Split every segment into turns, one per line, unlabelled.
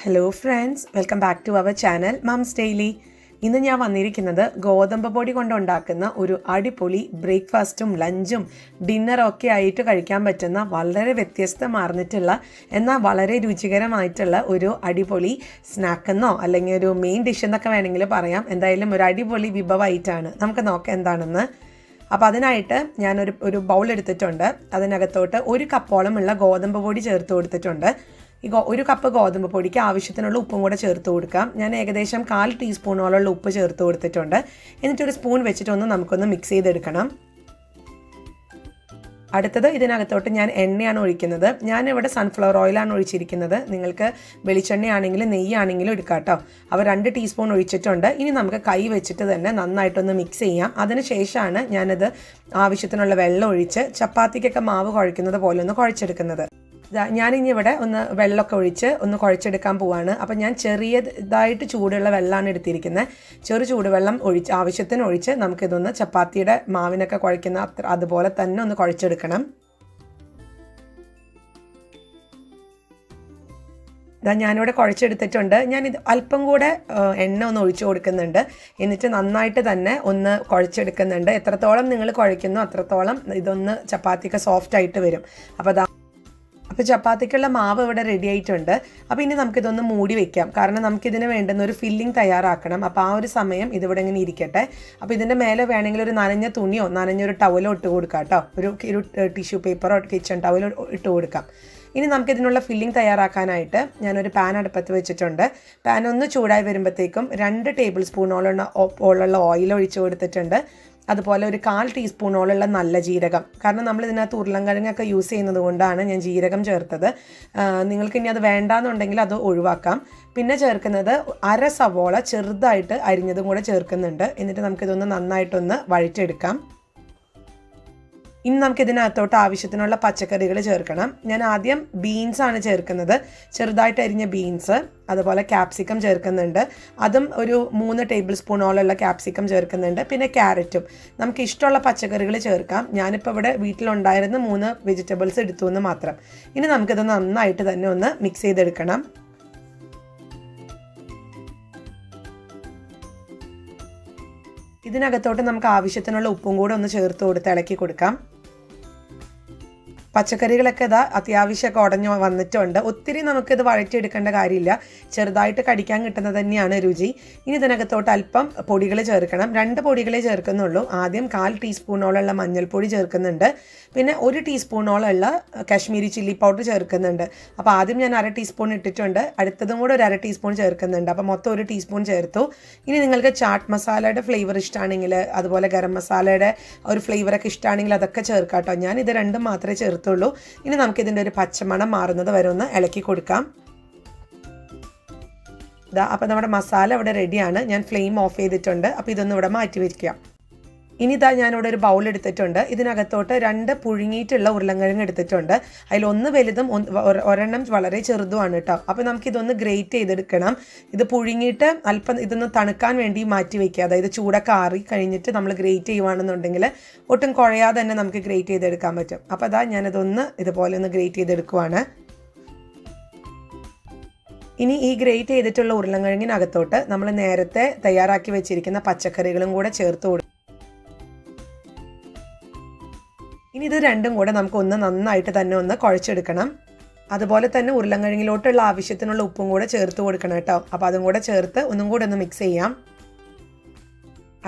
Hello friends, welcome back to our channel mums daily. ഇന്ന് ഞാൻ വന്നിരിക്കുന്നത് ഗോതമ്പ് പൊടി കൊണ്ടുണ്ടാക്കുന്ന ഒരു അടിപൊളി ബ്രേക്ക്ഫാസ്റ്റും ലഞ്ചും ഡിന്നറും ഒക്കെ ആയിട്ട് കഴിക്കാൻ പറ്റുന്ന വളരെ വ്യത്യസ്തമാർന്നിട്ടുള്ള എന്നാൽ വളരെ രുചികരമായിട്ടുള്ള ഒരു അടിപൊളി സ്നാക്കെന്നോ അല്ലെങ്കിൽ ഒരു മെയിൻ ഡിഷ് എന്നൊക്കെ വേണമെങ്കിൽ പറയാം. എന്തായാലും ഒരു അടിപൊളി വിഭവമായിട്ടാണ്. നമുക്ക് നോക്കാം എന്താണെന്ന്. അപ്പോൾ അതിനായിട്ട് ഞാനൊരു ബൗൾ എടുത്തിട്ടുണ്ട്. അതിനകത്തോട്ട് 1 കപ്പോളമുള്ള ഗോതമ്പ് പൊടി ചേർത്ത് കൊടുത്തിട്ടുണ്ട്. ഒരു കപ്പ് ഗോതമ്പ് പൊടിക്ക് ആവശ്യത്തിനുള്ള ഉപ്പും കൂടെ ചേർത്ത് കൊടുക്കാം. ഞാൻ ഏകദേശം 1/4 ടീസ്പൂണോളം ഉപ്പ് ചേർത്ത് കൊടുത്തിട്ടുണ്ട്. എന്നിട്ടൊരു സ്പൂൺ വെച്ചിട്ടൊന്ന് നമുക്കൊന്ന് മിക്സ് ചെയ്തെടുക്കണം. അടുത്തത് ഇതിനകത്തോട്ട് ഞാൻ എണ്ണയാണ് ഒഴിക്കുന്നത്. ഞാനിവിടെ സൺഫ്ലവർ ഓയിലാണ് ഒഴിച്ചിരിക്കുന്നത്. നിങ്ങൾക്ക് വെളിച്ചെണ്ണയാണെങ്കിലും നെയ്യാണെങ്കിലും എടുക്കാം കേട്ടോ. അപ്പോൾ 2 ടീസ്പൂൺ ഒഴിച്ചിട്ടുണ്ട്. ഇനി നമുക്ക് കൈ വെച്ചിട്ട് തന്നെ നന്നായിട്ടൊന്ന് മിക്സ് ചെയ്യാം. അതിനുശേഷമാണ് ഞാനത് ആവശ്യത്തിനുള്ള വെള്ളം ഒഴിച്ച് ചപ്പാത്തിക്കൊക്കെ മാവ് കുഴയ്ക്കുന്നത് പോലെ ഒന്ന് കുഴച്ചെടുക്കുന്നത്. ഞാനിനി ഇവിടെ ഒന്ന് വെള്ളമൊക്കെ ഒഴിച്ച് ഒന്ന് കുഴച്ചെടുക്കാൻ പോവാണ്. അപ്പം ഞാൻ ചെറിയതായിട്ട് ചൂടുള്ള വെള്ളമാണ് എടുത്തിരിക്കുന്നത്. ചൂടുവെള്ളം ആവശ്യത്തിന് ഒഴിച്ച് നമുക്കിതൊന്ന് ചപ്പാത്തിയുടെ മാവിനൊക്കെ കുഴയ്ക്കുന്ന അതുപോലെ തന്നെ ഒന്ന് കുഴച്ചെടുക്കണം. ഞാനിവിടെ കുഴച്ചെടുത്തിട്ടുണ്ട്. ഞാനിത് അല്പം കൂടെ എണ്ണ ഒന്ന് ഒഴിച്ചു കൊടുക്കുന്നുണ്ട്. എന്നിട്ട് നന്നായിട്ട് തന്നെ ഒന്ന് കുഴച്ചെടുക്കുന്നുണ്ട്. എത്രത്തോളം നിങ്ങൾ കുഴയ്ക്കുന്നോ അത്രത്തോളം ഇതൊന്ന് ചപ്പാത്തിക്ക് സോഫ്റ്റ് ആയിട്ട് വരും. അപ്പോൾ ചപ്പാത്തിക്കുള്ള മാവ് ഇവിടെ റെഡി ആയിട്ടുണ്ട്. അപ്പോൾ ഇനി നമുക്കിതൊന്ന് മൂടി വെക്കാം. കാരണം നമുക്കിതിന് വേണ്ടുന്ന ഒരു ഫില്ലിംഗ് തയ്യാറാക്കണം. അപ്പോൾ ആ ഒരു സമയം ഇതിവിടെ ഇങ്ങനെ ഇരിക്കട്ടെ. അപ്പോൾ ഇതിൻ്റെ മേലെ വേണമെങ്കിൽ ഒരു നനഞ്ഞ തുണിയോ നനഞ്ഞൊരു ടവലോ ഇട്ട് കൊടുക്കാം കേട്ടോ. ഒരു ടിഷ്യൂ പേപ്പറോ കിച്ചൺ ടവലോ ഇട്ട് കൊടുക്കാം. ഇനി നമുക്കിതിനുള്ള ഫില്ലിംഗ് തയ്യാറാക്കാനായിട്ട് ഞാനൊരു പാൻ അടുപ്പത്ത് വെച്ചിട്ടുണ്ട്. പാൻ ഒന്ന് ചൂടായി വരുമ്പോഴത്തേക്കും 2 ടേബിൾ സ്പൂണോളം ഓയിൽ ഒഴിച്ച് കൊടുത്തിട്ടുണ്ട്. അതുപോലെ ഒരു 1/4 ടീസ്പൂണോളം നല്ല ജീരകം. കാരണം നമ്മൾ ഇതിനകത്ത് ഉരുളൻകിഴങ്ങൊക്കെ യൂസ് ചെയ്യുന്നത് കൊണ്ടാണ് ഞാൻ ജീരകം ചേർത്തത്. നിങ്ങൾക്ക് ഇനി അത് വേണ്ടാന്നുണ്ടെങ്കിൽ അത് ഒഴിവാക്കാം. പിന്നെ ചേർക്കുന്നത് 1/2 സവോള ചെറുതായിട്ട് അരിഞ്ഞതും കൂടെ ചേർക്കുന്നുണ്ട്. എന്നിട്ട് നമുക്കിതൊന്ന് നന്നായിട്ടൊന്ന് വഴറ്റിയെടുക്കാം. ഇനി നമുക്കിതിനകത്തോട്ട് ആവശ്യത്തിനുള്ള പച്ചക്കറികൾ ചേർക്കണം. ഞാൻ ആദ്യം ബീൻസാണ് ചേർക്കുന്നത്. ചെറുതായിട്ട് അരിഞ്ഞ ബീൻസ്, അതുപോലെ ക്യാപ്സിക്കം ചേർക്കുന്നുണ്ട്. അതും ഒരു 3 ടേബിൾ സ്പൂണോളമുള്ള ക്യാപ്സിക്കം ചേർക്കുന്നുണ്ട്. പിന്നെ ക്യാരറ്റും. നമുക്ക് ഇഷ്ടമുള്ള പച്ചക്കറികൾ ചേർക്കാം. ഞാനിപ്പോൾ ഇവിടെ വീട്ടിലുണ്ടായിരുന്ന 3 വെജിറ്റബിൾസ് എടുത്തു എന്ന് മാത്രം. ഇനി നമുക്കിത് നന്നായിട്ട് തന്നെ ഒന്ന് മിക്സ് ചെയ്തെടുക്കണം. ഇതിനകത്തോട്ട് നമുക്ക് ആവശ്യത്തിനുള്ള ഉപ്പും കൂടെ ഒന്ന് ചേർത്ത് കൊടുത്ത് ഇളക്കി കൊടുക്കാം. പച്ചക്കറികളൊക്കെ അത്യാവശ്യമൊക്കെ ഉടഞ്ഞു വന്നിട്ടുണ്ട്. ഒത്തിരി നമുക്കിത് വഴറ്റിയെടുക്കേണ്ട കാര്യമില്ല. ചെറുതായിട്ട് കടിക്കാൻ കിട്ടുന്നത് തന്നെയാണ് രുചി. ഇനി ഇതിനകത്തോട്ട് അല്പം പൊടികൾ ചേർക്കണം. 2 പൊടികളെ ചേർക്കുന്നുള്ളൂ. ആദ്യം 1/4 ടീസ്പൂണോളമുള്ള മഞ്ഞൾപ്പൊടി ചേർക്കുന്നുണ്ട്. പിന്നെ 1 ടീസ്പൂണോളമുള്ള കാശ്മീരി ചില്ലി പൗഡർ ചേർക്കുന്നുണ്ട്. അപ്പോൾ ആദ്യം ഞാൻ 1/2 ടീസ്പൂൺ ഇട്ടിട്ടുണ്ട്. അടുത്തതും കൂടെ ഒരു 1/2 ടീസ്പൂൺ ചേർക്കുന്നുണ്ട്. അപ്പോൾ മൊത്തം 1 ടീസ്പൂൺ ചേർത്തു. ഇനി നിങ്ങൾക്ക് ചാട്ട് മസാലയുടെ ഫ്ലേവർ ഇഷ്ടമാണെങ്കിൽ, അതുപോലെ ഗരം മസാലയുടെ ഒരു ഫ്ലേവറൊക്കെ ഇഷ്ടമാണെങ്കിൽ അതൊക്കെ ചേർക്കാം കേട്ടോ. ഞാൻ ഇത് 2 മാത്രമേ ചേർത്തുള്ളൂ. ഇനി നമുക്കിതിൻ്റെ ഒരു പച്ചമണം മാറുന്നത് വരെ ഒന്ന് ഇളക്കി കൊടുക്കാം. അപ്പോൾ നമ്മുടെ മസാല ഇവിടെ റെഡിയാണ്. ഞാൻ ഫ്ലെയിം ഓഫ് ചെയ്തിട്ടുണ്ട്. അപ്പോൾ ഇതൊന്നും ഇവിടെ മാറ്റി വയ്ക്കാം. ഇനി ഞാനിവിടെ ഒരു ബൗൾ എടുത്തിട്ടുണ്ട്. ഇതിനകത്തോട്ട് 2 പുഴുങ്ങിയിട്ടുള്ള ഉരുളൻകിഴങ്ങ് എടുത്തിട്ടുണ്ട്. അതിലൊന്ന് വലുതും ഒരെണ്ണം വളരെ ചെറുതുമാണ് കേട്ടോ. അപ്പോൾ നമുക്കിതൊന്ന് ഗ്രേറ്റ് ചെയ്തെടുക്കണം. ഇത് പുഴുങ്ങിയിട്ട് അല്പം ഇതൊന്ന് തണുക്കാൻ വേണ്ടി മാറ്റി വയ്ക്കുക. അതായത് ചൂടൊക്കെ ആറി കഴിഞ്ഞിട്ട് നമ്മൾ ഗ്രേറ്റ് ചെയ്യുവാണെന്നുണ്ടെങ്കിൽ ഒട്ടും കുഴയാതെ തന്നെ നമുക്ക് ഗ്രേറ്റ് ചെയ്തെടുക്കാൻ പറ്റും. അപ്പോൾ ഞാനതൊന്ന് ഇതുപോലെ ഒന്ന് ഗ്രേറ്റ് ചെയ്തെടുക്കുവാണ്. ഇനി ഈ ഗ്രേറ്റ് ചെയ്തിട്ടുള്ള ഉരുളൻകിഴങ്ങിനകത്തോട്ട് നമ്മൾ നേരത്തെ തയ്യാറാക്കി വെച്ചിരിക്കുന്ന പച്ചക്കറികളും കൂടെ ചേർത്ത് കൊടുക്കും. ഇനി ഇത് 2ഉം കൂടെ നമുക്കൊന്ന് നന്നായിട്ട് തന്നെ ഒന്ന് കുഴച്ചെടുക്കണം. അതുപോലെ തന്നെ ഉരുളൻകിഴങ്ങിലോട്ടുള്ള ആവശ്യത്തിനുള്ള ഉപ്പും കൂടെ ചേർത്ത് കൊടുക്കണം കേട്ടോ. അപ്പോൾ അതും കൂടെ ചേർത്ത് ഒന്നും കൂടെ ഒന്ന് മിക്സ് ചെയ്യാം.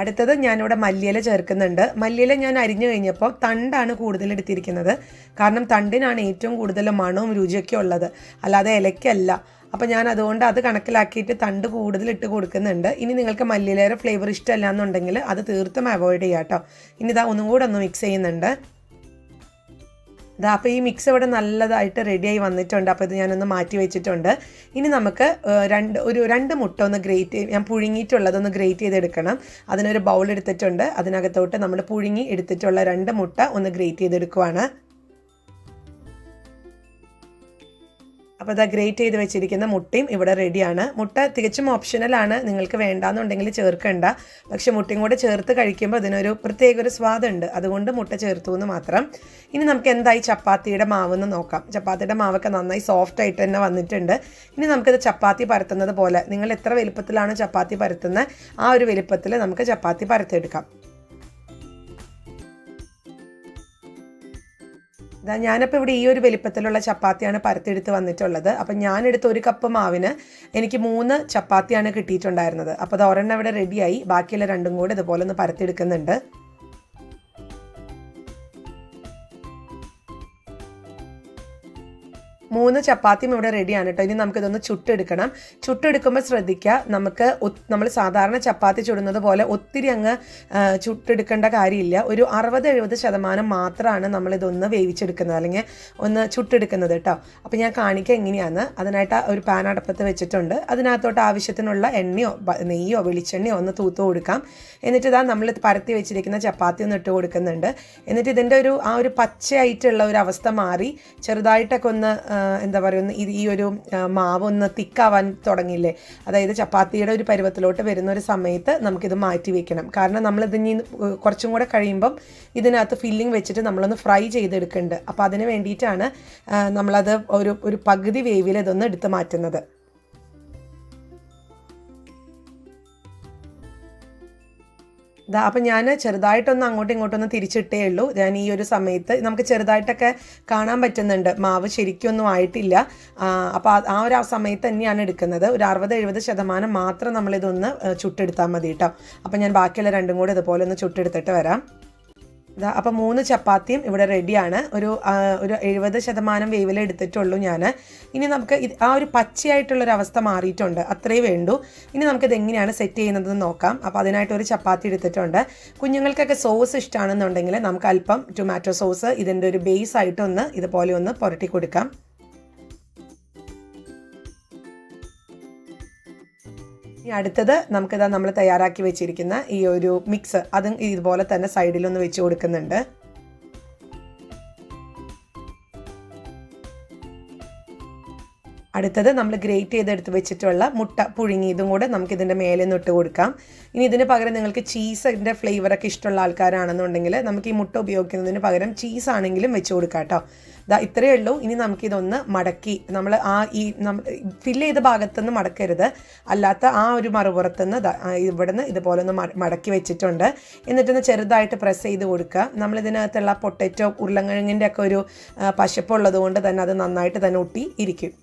അടുത്തത് ഞാനിവിടെ മല്ലിയില ചേർക്കുന്നുണ്ട്. മല്ലിയില ഞാൻ അരിഞ്ഞു കഴിഞ്ഞപ്പോൾ തണ്ടാണ് കൂടുതൽ എടുത്തിരിക്കുന്നത്. കാരണം തണ്ടിനാണ് ഏറ്റവും കൂടുതൽ മണവും രുചിയൊക്കെ ഉള്ളത്, അല്ലാതെ ഇലയ്ക്കല്ല. അപ്പോൾ ഞാൻ അതുകൊണ്ട് അത് കണക്കിലാക്കിയിട്ട് തണ്ട് കൂടുതൽ ഇട്ട് കൊടുക്കുന്നുണ്ട്. ഇനി നിങ്ങൾക്ക് മല്ലിയിലയുടെ ഫ്ലേവർ ഇഷ്ടമല്ല എന്നുണ്ടെങ്കിൽ അത് തീർത്തും അവോയ്ഡ് ചെയ്യാം കേട്ടോ. ഇനി ഒന്നും കൂടെ ഒന്ന് മിക്സ് ചെയ്യുന്നുണ്ട്. അപ്പോൾ ഈ മിക്സ് ഇവിടെ നല്ലതായിട്ട് റെഡിയായി വന്നിട്ടുണ്ട്. അപ്പോൾ ഇത് ഞാനൊന്ന് മാറ്റി വെച്ചിട്ടുണ്ട്. ഇനി നമുക്ക് 2 മുട്ട ഒന്ന് ഞാൻ പുഴുങ്ങിയിട്ടുള്ളതൊന്ന് ഗ്രേറ്റ് ചെയ്തെടുക്കണം. അതിനൊരു ബൗൾ എടുത്തിട്ടുണ്ട്. അതിനകത്തോട്ട് നമ്മൾ പുഴുങ്ങി എടുത്തിട്ടുള്ള 2 മുട്ട ഒന്ന് ഗ്രേറ്റ് ചെയ്തെടുക്കുവാണ്. അപ്പോൾ ഇതാ ഗ്രേറ്റ് ചെയ്ത് വെച്ചിരിക്കുന്ന മുട്ടയും ഇവിടെ റെഡിയാണ്. മുട്ട തികച്ചും ഓപ്ഷണലാണ്, നിങ്ങൾക്ക് വേണ്ടാന്നുണ്ടെങ്കിൽ ചേർക്കണ്ട. പക്ഷേ മുട്ടയും കൂടെ ചേർത്ത് കഴിക്കുമ്പോൾ അതിനൊരു പ്രത്യേക ഒരു സ്വാദുണ്ട്, അതുകൊണ്ട് മുട്ട ചേർത്തു എന്ന് മാത്രം. ഇനി നമുക്ക് എന്തായി ചപ്പാത്തിയുടെ മാവെന്ന് നോക്കാം. ചപ്പാത്തിയുടെ മാവൊക്കെ നന്നായി സോഫ്റ്റ് ആയിട്ട് തന്നെ വന്നിട്ടുണ്ട്. ഇനി നമുക്കിത് ചപ്പാത്തി പരത്തുന്നത് പോലെ, നിങ്ങൾ എത്ര വലുപ്പത്തിലാണ് ചപ്പാത്തി പരത്തുന്നത് ആ ഒരു വലുപ്പത്തിൽ നമുക്ക് ചപ്പാത്തി പരത്തിയെടുക്കാം. ഞാനപ്പോൾ ഇവിടെ ഈ ഒരു വലിപ്പത്തിലുള്ള ചപ്പാത്തിയാണ് പരത്തിയെടുത്ത് വന്നിട്ടുള്ളത്. അപ്പം ഞാനെടുത്ത 1 കപ്പ് മാവിന് എനിക്ക് 3 ചപ്പാത്തിയാണ് കിട്ടിയിട്ടുണ്ടായിരുന്നത്. അപ്പോൾ അത് ഒരെണ്ണം ഇവിടെ റെഡിയായി, ബാക്കിയുള്ള 2 കൂടെ ഇതുപോലെ ഒന്ന് പരത്തിയെടുക്കുന്നുണ്ട്. 3 ചപ്പാത്തിയും ഇവിടെ റെഡിയാണ് കേട്ടോ. ഇനി നമുക്കിതൊന്ന് ചുട്ടെടുക്കണം. ചുട്ടെടുക്കുമ്പോൾ ശ്രദ്ധിക്കുക, നമ്മൾ സാധാരണ ചപ്പാത്തി ചുടുന്നത് പോലെ ഒത്തിരി അങ്ങ് ചുട്ടെടുക്കേണ്ട കാര്യമില്ല. ഒരു 60-70% മാത്രമാണ് നമ്മളിതൊന്ന് വേവിച്ചെടുക്കുന്നത്, അല്ലെങ്കിൽ ഒന്ന് ചുട്ടെടുക്കുന്നത് കേട്ടോ. അപ്പോൾ ഞാൻ കാണിക്കുക എങ്ങനെയാണ്. അതിനായിട്ട് ഒരു പാൻ അടുപ്പത്ത് വെച്ചിട്ടുണ്ട്. അതിനകത്തോട്ട് ആവശ്യത്തിനുള്ള എണ്ണയോ നെയ്യോ വെളിച്ചെണ്ണയോ ഒന്ന് തൂത്ത് കൊടുക്കാം. എന്നിട്ട് ഇതാ നമ്മൾ പരത്തി വെച്ചിരിക്കുന്ന ചപ്പാത്തി ഒന്ന് ഇട്ട് കൊടുക്കുന്നുണ്ട്. എന്നിട്ട് ഇതിൻ്റെ ആ ഒരു പച്ചയായിട്ടുള്ള ഒരു അവസ്ഥ മാറി ചെറുതായിട്ടൊക്കെ ഒന്ന് എന്താ പറയുക, ഈ ഒരു മാവ് ഒന്ന് തിക്കാവാൻ തുടങ്ങിയില്ലേ, അതായത് ചപ്പാത്തിയുടെ ഒരു പരുവത്തിലോട്ട് വരുന്ന ഒരു സമയത്ത് നമുക്കിത് മാറ്റി വെക്കണം. കാരണം നമ്മളിതിന് കുറച്ചും കൂടെ കഴിയുമ്പം ഇതിനകത്ത് ഫില്ലിങ് വെച്ചിട്ട് നമ്മളൊന്ന് ഫ്രൈ ചെയ്തെടുക്കുന്നുണ്ട്. അപ്പോൾ അതിന് വേണ്ടിയിട്ടാണ് നമ്മളത് ഒരു പകുതി വേവിൽ ഇതൊന്ന് എടുത്ത് മാറ്റുന്നത്. അപ്പം ഞാൻ ചെറുതായിട്ടൊന്ന് അങ്ങോട്ടും ഇങ്ങോട്ടൊന്ന് തിരിച്ചിട്ടേ ഉള്ളൂ. ഞാൻ ഈ ഒരു സമയത്ത് നമുക്ക് ചെറുതായിട്ടൊക്കെ കാണാൻ പറ്റുന്നുണ്ട് മാവ് ശരിക്കൊന്നും ആയിട്ടില്ല. അപ്പോൾ ആ ഒരു സമയത്ത് തന്നെയാണ് എടുക്കുന്നത്. ഒരു 60-70% മാത്രം നമ്മളിതൊന്ന് ചുട്ടെടുത്താൽ മതി കേട്ടോ. അപ്പം ഞാൻ ബാക്കിയുള്ള 2 കൂടെ ഇതുപോലെ ഒന്ന് ചുട്ടെടുത്തിട്ട് വരാം. അപ്പോൾ 3 ചപ്പാത്തിയും ഇവിടെ റെഡിയാണ്. ഒരു 70% വേവിൽ എടുത്തിട്ടുള്ളൂ ഞാൻ. ഇനി നമുക്ക് ആ ഒരു പച്ചയായിട്ടുള്ളൊരവസ്ഥ മാറിയിട്ടുണ്ട്, അത്രേ വേണ്ടൂ. ഇനി നമുക്കിത് എങ്ങനെയാണ് സെറ്റ് ചെയ്യുന്നതെന്ന് നോക്കാം. അപ്പോൾ അതിനായിട്ട് ഒരു ചപ്പാത്തി എടുത്തിട്ടുണ്ട്. കുഞ്ഞുങ്ങൾക്കൊക്കെ സോസ് ഇഷ്ടമാണെന്നുണ്ടെങ്കിൽ നമുക്ക് അല്പം ടൊമാറ്റോ സോസ് ഇതിൻ്റെ ഒരു ബേസ് ആയിട്ടൊന്ന് ഇതുപോലെ ഒന്ന് പുരട്ടി കൊടുക്കാം. ഇനി അടുത്തത് നമുക്കിതാ നമ്മൾ തയ്യാറാക്കി വെച്ചിരിക്കുന്ന ഈ ഒരു മിക്സ് അതും ഇതുപോലെ തന്നെ സൈഡിലൊന്ന് വെച്ച് കൊടുക്കുന്നുണ്ട്. അടുത്തത് നമ്മൾ ഗ്രേറ്റ് ചെയ്തെടുത്ത് വെച്ചിട്ടുള്ള മുട്ട പുഴുങ്ങിയതും കൂടെ നമുക്കിതിൻ്റെ മേലെ നിന്ന് ഇട്ട് കൊടുക്കാം. ഇനി ഇതിന് പകരം നിങ്ങൾക്ക് ചീസിൻ്റെ ഫ്ലേവറൊക്കെ ഇഷ്ടമുള്ള ആൾക്കാരാണെന്നുണ്ടെങ്കിൽ നമുക്ക് ഈ മുട്ട ഉപയോഗിക്കുന്നതിന് പകരം ചീസാണെങ്കിലും വെച്ച് കൊടുക്കാം കേട്ടോ. ഇത്രയേ ഉള്ളൂ. ഇനി നമുക്കിതൊന്ന് മടക്കി നമ്മൾ ഫില്ല് ചെയ്ത ഭാഗത്തുനിന്ന് മടക്കരുത്, അല്ലാത്ത ആ ഒരു മറുപുറത്തുനിന്ന് ഇവിടെ നിന്ന് ഇതുപോലെ ഒന്ന് മടക്കി വെച്ചിട്ടുണ്ട്. എന്നിട്ടൊന്ന് ചെറുതായിട്ട് പ്രസ് ചെയ്ത് കൊടുക്കുക. നമ്മളിതിനകത്തുള്ള പൊട്ടറ്റോ ഉരുളക്കിഴങ്ങിൻ്റെ ഒക്കെ ഒരു പശപ്പുള്ളത് കൊണ്ട് തന്നെ അത് നന്നായിട്ട് തന്നെ ഒട്ടി ഇരിക്കും.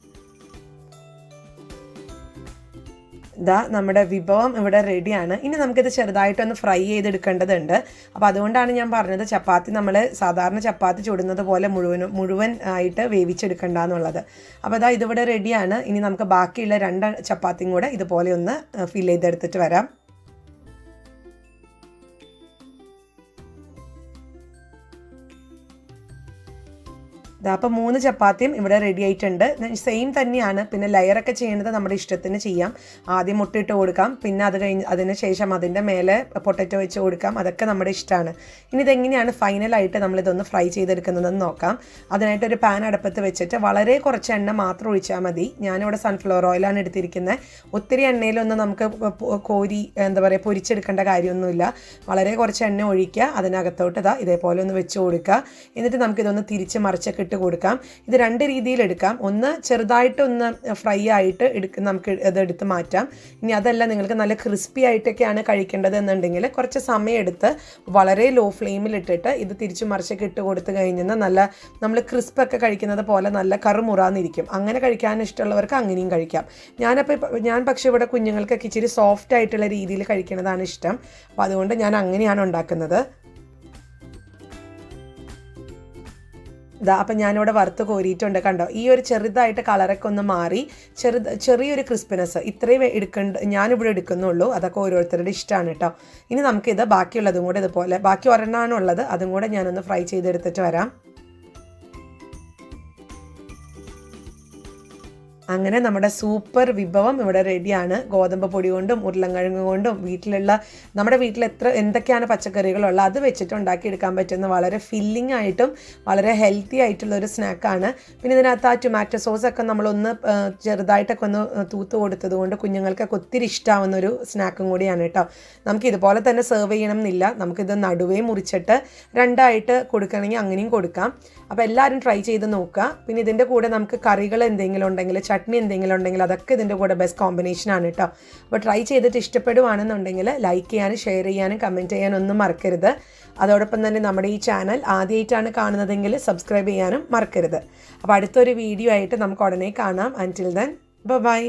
നമ്മുടെ വിഭവം ഇവിടെ റെഡിയാണ്. ഇനി നമുക്കിത് ചെറുതായിട്ടൊന്ന് ഫ്രൈ ചെയ്തെടുക്കേണ്ടതുണ്ട്. അപ്പോൾ അതുകൊണ്ടാണ് ഞാൻ പറഞ്ഞത് ചപ്പാത്തി നമ്മൾ സാധാരണ ചപ്പാത്തി ചുടുന്നത് പോലെ മുഴുവൻ ആയിട്ട് വേവിച്ചെടുക്കണ്ട എന്നുള്ളത്. അപ്പോൾ ഇതിവിടെ റെഡിയാണ്. ഇനി നമുക്ക് ബാക്കിയുള്ള 2 ചപ്പാത്തിയും കൂടെ ഇതുപോലെ ഒന്ന് ഫിൽ ചെയ്തെടുത്തിട്ട് വരാം. അപ്പോൾ 3 ചപ്പാത്തിയും ഇവിടെ റെഡി ആയിട്ടുണ്ട്. സെയിം തന്നെയാണ്. പിന്നെ ലെയറൊക്കെ ചെയ്യേണ്ടത് നമ്മുടെ ഇഷ്ടത്തിന് ചെയ്യാം. ആദ്യം മുട്ടയിട്ട് കൊടുക്കാം, പിന്നെ അതിന് ശേഷം അതിൻ്റെ മേലെ പൊട്ടറ്റോ വെച്ച് കൊടുക്കാം. അതൊക്കെ നമ്മുടെ ഇഷ്ടമാണ്. ഇനി ഇതെങ്ങനെയാണ് ഫൈനലായിട്ട് നമ്മളിതൊന്ന് ഫ്രൈ ചെയ്തെടുക്കുന്നതെന്ന് നോക്കാം. അതിനായിട്ടൊരു പാൻ അടുപ്പത്ത് വെച്ചിട്ട് വളരെ കുറച്ച് എണ്ണ മാത്രം ഒഴിച്ചാൽ മതി. ഞാനിവിടെ സൺഫ്ലവർ ഓയിലാണ് എടുത്തിരിക്കുന്നത്. ഒത്തിരി എണ്ണയിലൊന്നും നമുക്ക് പൊരിച്ചെടുക്കേണ്ട കാര്യമൊന്നുമില്ല. വളരെ കുറച്ച് എണ്ണ ഒഴിക്കുക, അതിനകത്തോട്ട് ഇതേപോലെ ഒന്ന് വെച്ച് കൊടുക്കുക. എന്നിട്ട് നമുക്കിതൊന്ന് തിരിച്ച് മറിച്ചൊക്കെ ഇട്ട് കൊടുക്കാം. ഇത് 2 രീതിയിലെടുക്കാം. ഒന്ന് ചെറുതായിട്ടൊന്ന് ഫ്രൈ ആയിട്ട് നമുക്ക് അതെടുത്ത് മാറ്റാം. ഇനി അതല്ല നിങ്ങൾക്ക് നല്ല ക്രിസ്പി ആയിട്ടൊക്കെയാണ് കഴിക്കേണ്ടത് എന്നുണ്ടെങ്കിൽ കുറച്ച് സമയം എടുത്ത് വളരെ ലോ ഫ്ലെയിമിലിട്ടിട്ട് ഇത് തിരിച്ചു മറിച്ചൊക്കെ ഇട്ട് കൊടുത്ത് കഴിഞ്ഞാൽ നല്ല നമ്മൾ ക്രിസ്പൊക്കെ കഴിക്കുന്നത് പോലെ നല്ല കറുമുറാന്നിരിക്കും. അങ്ങനെ കഴിക്കാൻ ഇഷ്ടമുള്ളവർക്ക് അങ്ങനെയും കഴിക്കാം. ഞാൻ പക്ഷേ ഇവിടെ കുഞ്ഞുങ്ങൾക്കൊക്കെ ഇച്ചിരി സോഫ്റ്റ് ആയിട്ടുള്ള രീതിയിൽ കഴിക്കുന്നതാണ് ഇഷ്ടം. അപ്പോൾ അതുകൊണ്ട് ഞാൻ അങ്ങനെയാണ് ഉണ്ടാക്കുന്നത്. അപ്പം ഞാനിവിടെ വറുത്ത് കോരിയിട്ടുണ്ട്, കണ്ടോ. ഈ ഒരു ചെറുതായിട്ട് കളറൊക്കെ ഒന്ന് മാറി ചെറിയൊരു ക്രിസ്പിനെസ് ഇത്രയും ഞാനിവിടെ എടുക്കുന്നുള്ളൂ. അതൊക്കെ ഓരോരുത്തരുടെ ഇഷ്ടമാണ് കേട്ടോ. ഇനി നമുക്കിത് ബാക്കിയുള്ളതും കൂടെ ഇതുപോലെ, ബാക്കി ഒരെണ്ണമാണുള്ളത്, അതും കൂടെ ഞാനൊന്ന് ഫ്രൈ ചെയ്തെടുത്തിട്ട് വരാം. അങ്ങനെ നമ്മുടെ സൂപ്പർ വിഭവം ഇവിടെ റെഡിയാണ്. ഗോതമ്പ് പൊടി കൊണ്ടും ഉരുളൻകിഴങ്ങ് കൊണ്ടും നമ്മുടെ വീട്ടിൽ എന്തൊക്കെയാണ് പച്ചക്കറികളുള്ളത് അത് വെച്ചിട്ട് ഉണ്ടാക്കിയെടുക്കാൻ പറ്റുന്ന വളരെ ഫില്ലിംഗ് ആയിട്ടും വളരെ ഹെൽത്തി ആയിട്ടുള്ള ഒരു സ്നാക്കാണ്. പിന്നെ ഇതിനകത്ത് ആ ടൊമാറ്റോ സോസൊക്കെ നമ്മളൊന്ന് ചെറുതായിട്ടൊക്കെ ഒന്ന് തൂത്ത് കൊടുത്തത് കൊണ്ട് കുഞ്ഞുങ്ങൾക്കൊക്കെ ഒത്തിരി ഇഷ്ടമാവുന്ന ഒരു സ്നാക്കും കൂടിയാണ് കേട്ടോ. നമുക്ക് ഇതുപോലെ തന്നെ സെർവ് ചെയ്യണം എന്നില്ല. നമുക്കിത് നടുവേ മുറിച്ചിട്ട് രണ്ടായിട്ട് കൊടുക്കണമെങ്കിൽ അങ്ങനെയും കൊടുക്കാം. അപ്പോൾ എല്ലാവരും ട്രൈ ചെയ്ത് നോക്കുക. പിന്നെ ഇതിൻ്റെ കൂടെ നമുക്ക് കറികൾ എന്തെങ്കിലും ഉണ്ടെങ്കിൽ, ചട്നി എന്തെങ്കിലും ഉണ്ടെങ്കിൽ അതൊക്കെ ഇതിൻ്റെ കൂടെ ബെസ്റ്റ് കോമ്പിനേഷനാണ് കേട്ടോ. അപ്പോൾ ട്രൈ ചെയ്തിട്ട് ഇഷ്ടപ്പെടുവാണെന്നുണ്ടെങ്കിൽ ലൈക്ക് ചെയ്യാനും ഷെയർ ചെയ്യാനും കമൻറ്റ് ചെയ്യാനും ഒന്നും മറക്കരുത്. അതോടൊപ്പം തന്നെ നമ്മുടെ ഈ ചാനൽ ആദ്യമായിട്ടാണ് കാണുന്നതെങ്കിൽ സബ്സ്ക്രൈബ് ചെയ്യാനും മറക്കരുത്. അപ്പോൾ അടുത്തൊരു വീഡിയോ ആയിട്ട് നമുക്ക് ഉടനെ കാണാം. അൻറ്റിൽ ദെൻ ബൈ.